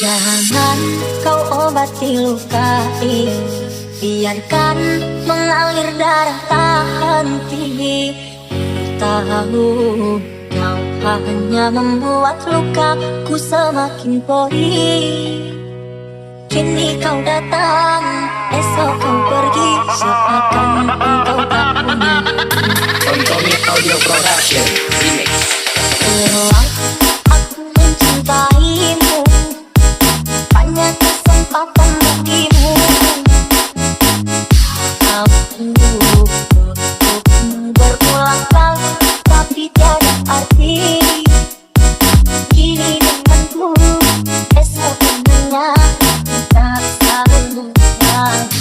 Jangan kau obati luka ini, biarkan mengalir darah tak henti. Tahu kau hanya membuat lukaku semakin perih. Kini kau datang, esok kau pergi, seakan engkau tak punya. Tontomi Audio Production Remix. Ulang aku mencintaimu, banyak kesempatan bagimu. Aku berulang kali, tapi tiada arti. Kini denganku, esok dengannya, tak saling lagi.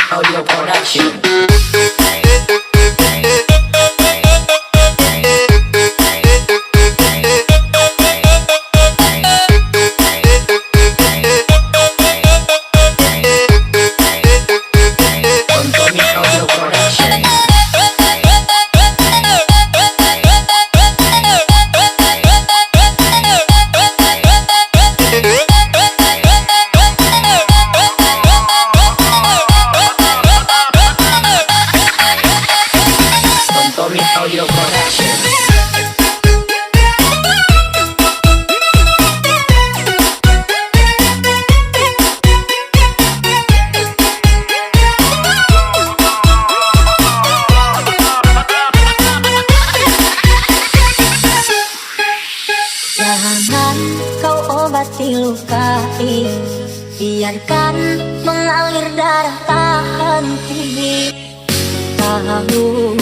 Audio Production. Audio Production. Jangan kau obati luka ini, biarkan mengalir darah tak henti. Tahu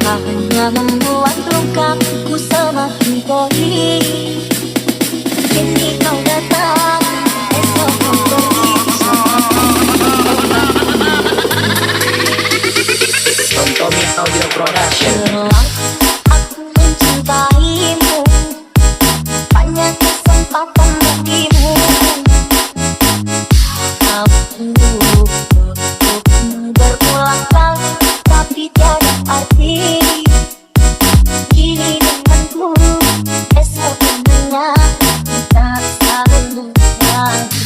kau hanya membuat lukaku semakin perih. Kini kau datang, esok kau pergi. Tontomi Audio Production. Ulang aku mencintaimu, banyak kesempatan bagimu. Aku berulang kali, tapi tiada arti. Kini denganku, esok dengannya, tak saling lagi.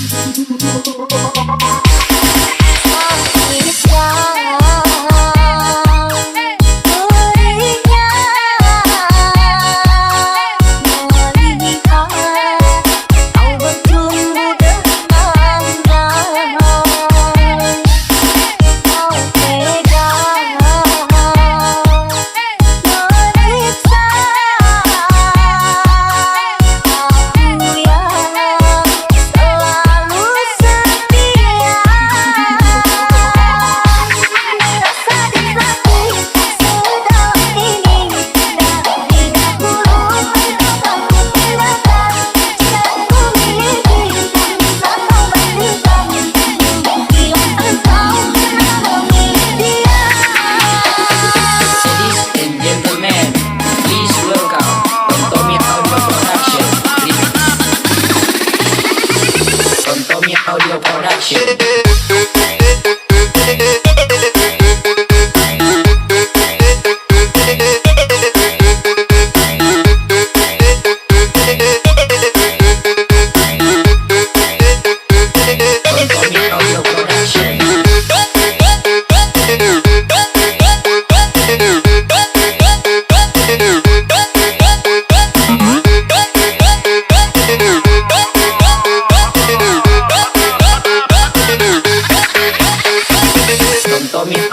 Audio Production.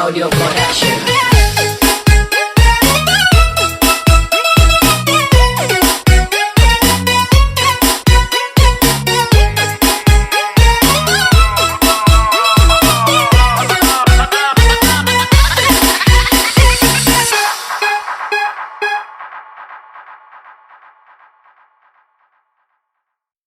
Audio Production.